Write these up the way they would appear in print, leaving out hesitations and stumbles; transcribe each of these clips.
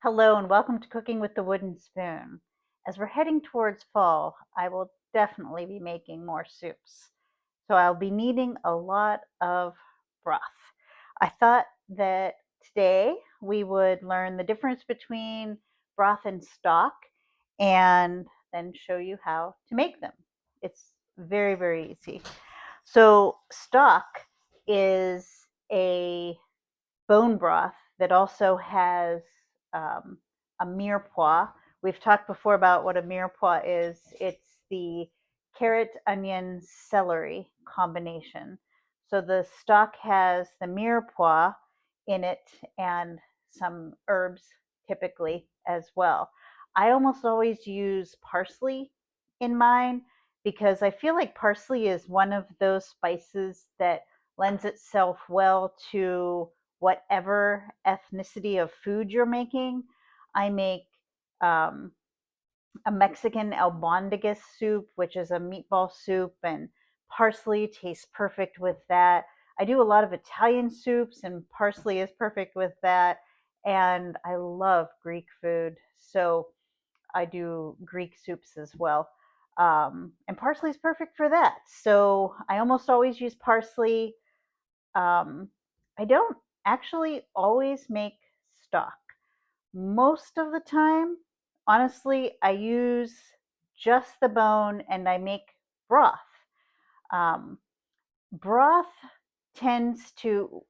Hello and welcome to Cooking with the Wooden Spoon. As we're heading towards fall, I will definitely be making more soups. So I'll be needing a lot of broth. I thought that today we would learn the difference between broth and stock and then show you how to make them. It's very, very easy. So stock is a bone broth that also has um, a mirepoix. We've talked before about what a mirepoix is. It's the carrot, onion, celery combination. So the stock has the mirepoix in it and some herbs typically as well. I almost always use parsley in mine because I feel like parsley is one of those spices that lends itself well to whatever ethnicity of food you're making. I make um, a Mexican albondigas soup, which is a meatball soup, and parsley tastes perfect with that. I do a lot of Italian soups, and parsley is perfect with that. And I love Greek food, so I do Greek soups as well. And parsley is perfect for that. So I almost always use parsley. I don't actually always make stock. Most of the time, honestly, I use just the bone and I make broth. Um, Broth tends to,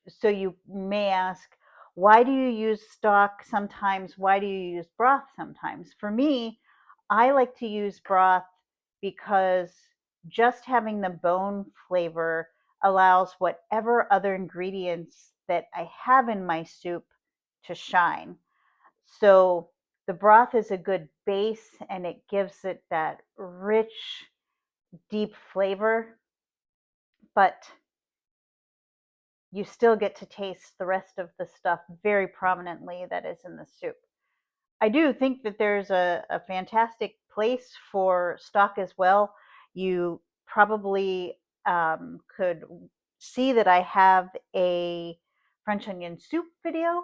so you may ask, why do you use stock sometimes? Why do you use broth sometimes? For me, I like to use broth because just having the bone flavor allows whatever other ingredients that I have in my soup to shine. So the broth is a good base and it gives it that rich, deep flavor, but you still get to taste the rest of the stuff very prominently that is in the soup. I do think that there's a fantastic place for stock as well. You probably could see that I have a French onion soup video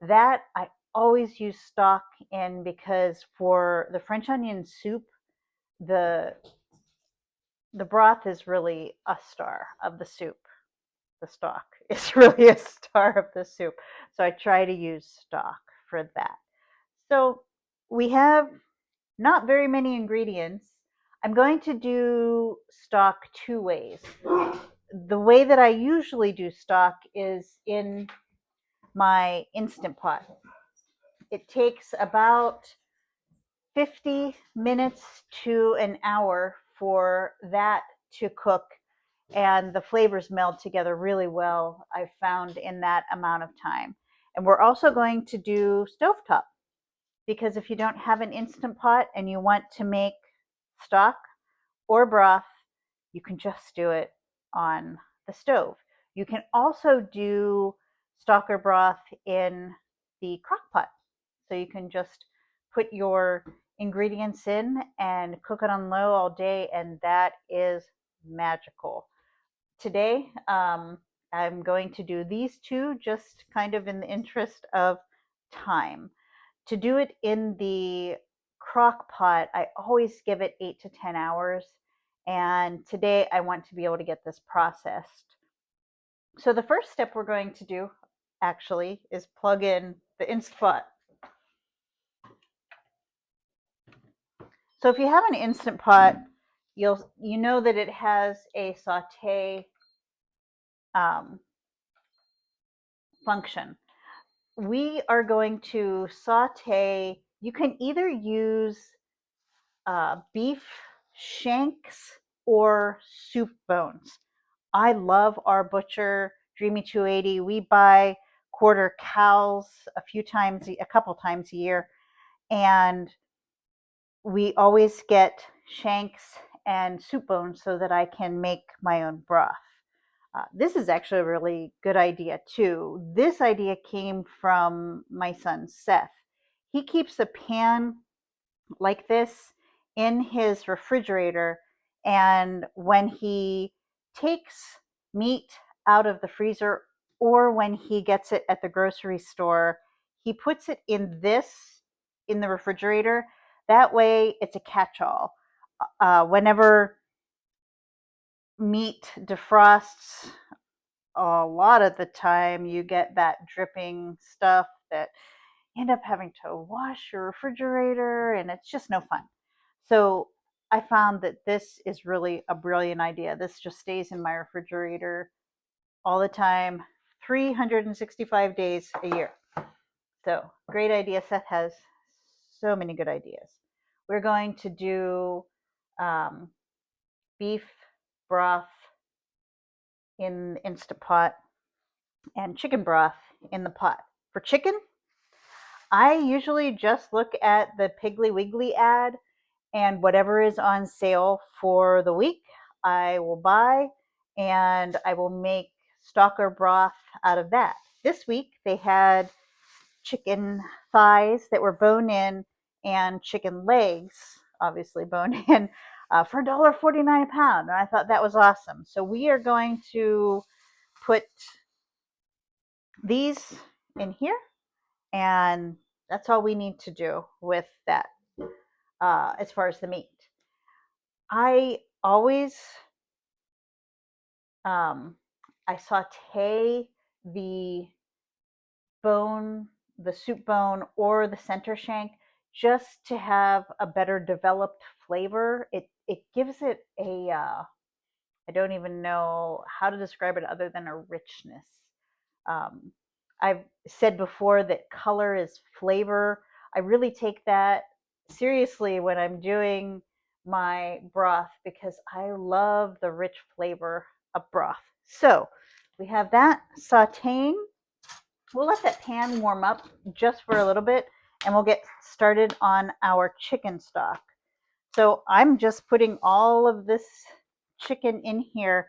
that I always use stock in because for the French onion soup, the the broth is really a star of the soup. The stock is really a star of the soup. So I try to use stock for that. So we have not very many ingredients. I'm going to do stock two ways. The way that I usually do stock is in my Instant Pot. It takes about 50 minutes to an hour for that to cook, and the flavors meld together really well, I've found, in that amount of time. And we're also going to do stovetop because if you don't have an Instant Pot and you want to make stock or broth, you can just do it on the stove. You can also do stock or broth in the crock pot. So you can just put your ingredients in and cook it on low all day, and that is magical. Today, I'm going to do these two just kind of in the interest of time. To do it in the crock pot, I always give it 8 to 10 hours. And today I want to be able to get this processed. So the first step we're going to do actually is plug in the Instant Pot. So if you have an Instant Pot, you know that it has a saute um, function. We are going to saute. You can either use beef shanks or soup bones. I love our butcher Dreamy 280. We buy quarter cows a couple times a year, and we always get shanks and soup bones so that I can make my own broth. This is actually a really good idea too. This idea came from my son Seth. He keeps a pan like this in his refrigerator, and when he takes meat out of the freezer or when he gets it at the grocery store, he puts it in the refrigerator. That way it's a catch-all. Whenever meat defrosts, a lot of the time you get that dripping stuff that you end up having to wash your refrigerator, and it's just no fun. So I found that this is really a brilliant idea. This just stays in my refrigerator all the time, 365 days a year. So great idea. Seth has so many good ideas. We're going to do beef broth in the Instant Pot and chicken broth in the pot. For chicken, I usually just look at the Piggly Wiggly ad, and whatever is on sale for the week, I will buy, and I will make stock or broth out of that. This week they had chicken thighs that were bone in and chicken legs, obviously bone in, for $1.49 a pound. And I thought that was awesome. So we are going to put these in here, and that's all we need to do with that as far as the meat. I always I saute the bone, the soup bone, or the center shank just to have a better developed flavor. It gives it a I don't even know how to describe it other than a richness. Um, I've said before that color is flavor. I really take that seriously when I'm doing my broth because I love the rich flavor of broth. So we have that sauteing. We'll let that pan warm up just for a little bit, and we'll get started on our chicken stock. So I'm just putting all of this chicken in here.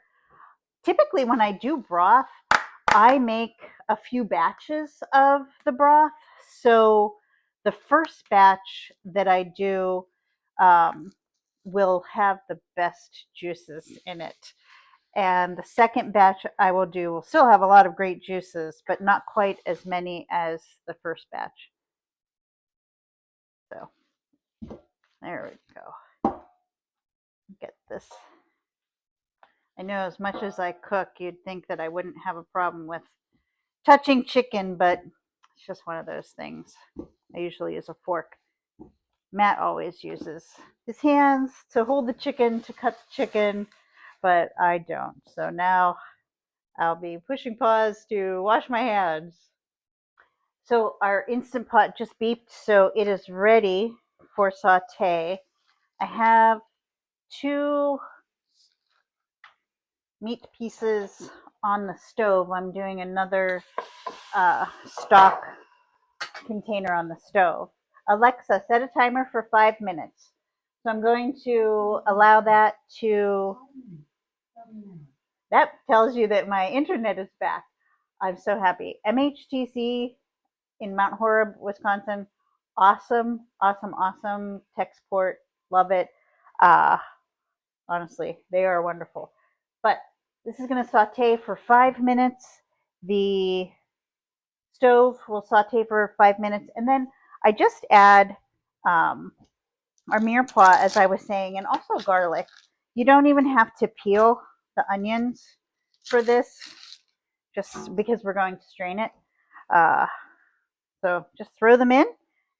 Typically when I do broth, I make a few batches of the broth. So the first batch that I do will have the best juices in it. And the second batch I will do will still have a lot of great juices, but not quite as many as the first batch. So there we go. Get this. I know as much as I cook, you'd think that I wouldn't have a problem with touching chicken, but it's just one of those things. I usually use a fork. Matt always uses his hands to hold the chicken, to cut the chicken, but I don't. So now I'll be pushing pause to wash my hands. So our Instant Pot just beeped, so it is ready for saute. I have 2 meat pieces on the stove. I'm doing another stock container on the stove. Alexa, set a timer for 5 minutes. So I'm going to allow that to, that tells you that my internet is back. I'm so happy. MHTC in Mount Horeb, Wisconsin, awesome, awesome, awesome tech support. Love it. Honestly, they are wonderful. But this is going to saute for 5 minutes. The stove will saute for 5 minutes, and then I just add our mirepoix, as I was saying, and also garlic. You don't even have to peel the onions for this, just because we're going to strain it. So just throw them in,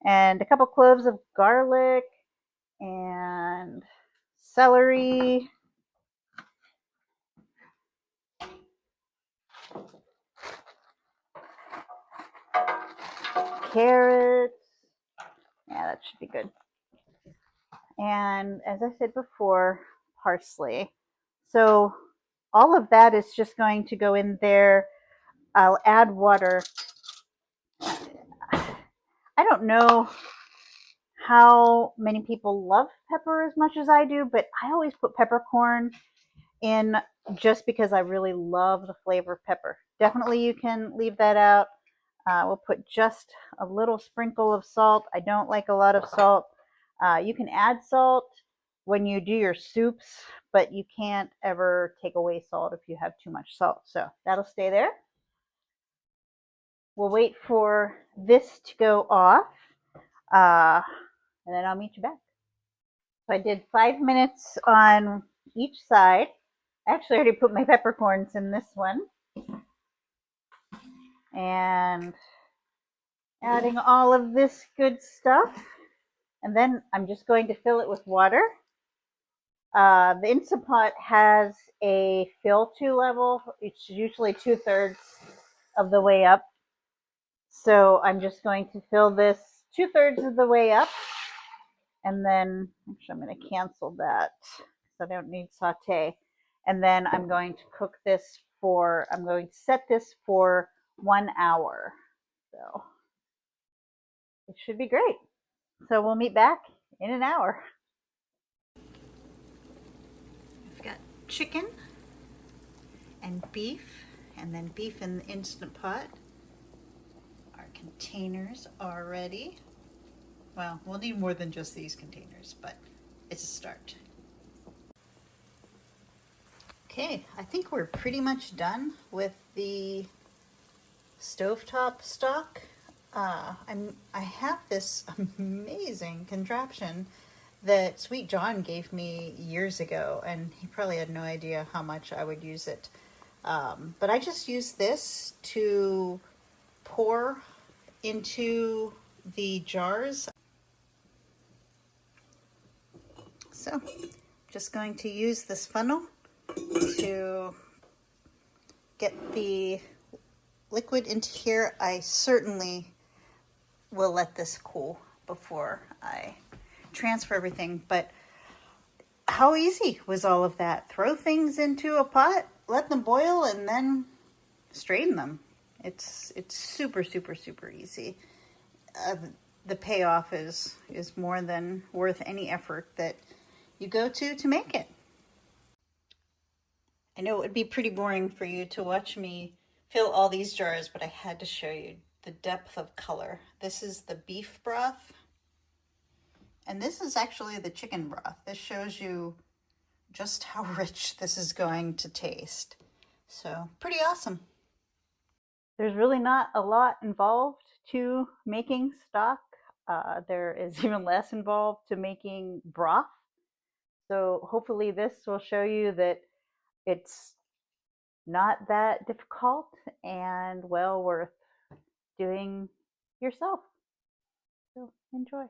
and a couple cloves of garlic and celery. Carrots. Yeah, that should be good. And as I said before, parsley. So all of that is just going to go in there. I'll add water. I don't know how many people love pepper as much as I do, but I always put peppercorn in just because I really love the flavor of pepper. Definitely you can leave that out. We'll put just a little sprinkle of salt. I don't like a lot of salt. You can add salt when you do your soups, but you can't ever take away salt if you have too much salt. So that'll stay there. We'll wait for this to go off, and then I'll meet you back. So I did 5 minutes on each side. I actually already put my peppercorns in this one. And adding all of this good stuff. And then I'm just going to fill it with water. The Instant Pot has a fill to level. It's usually 2/3 of the way up. So I'm just going to fill this 2/3 of the way up. And then, actually, I'm going to cancel that because I don't need saute. And then I'm going to cook this for, I'm going to set this for 1 hour. So it should be great. So we'll meet back in an hour. I've got chicken and beef, and then beef in the Instant Pot. Our containers are ready. Well, we'll need more than just these containers, but it's a start. Okay, I think we're pretty much done with the stovetop stock. I have this amazing contraption that Sweet John gave me years ago, and he probably had no idea how much I would use it. But I just use this to pour into the jars. So, just going to use this funnel to get the liquid into here. I certainly will let this cool before I transfer everything, but how easy was all of that? Throw things into a pot, let them boil, and then strain them. It's super, super, super easy. The payoff is more than worth any effort that you go to make it. I know it would be pretty boring for you to watch me fill all these jars, but I had to show you the depth of color. This is the beef broth, and this is actually the chicken broth. This shows you just how rich this is going to taste. So pretty awesome. There's really not a lot involved to making stock. There is even less involved to making broth. So hopefully this will show you that it's not that difficult and well worth doing yourself. So enjoy.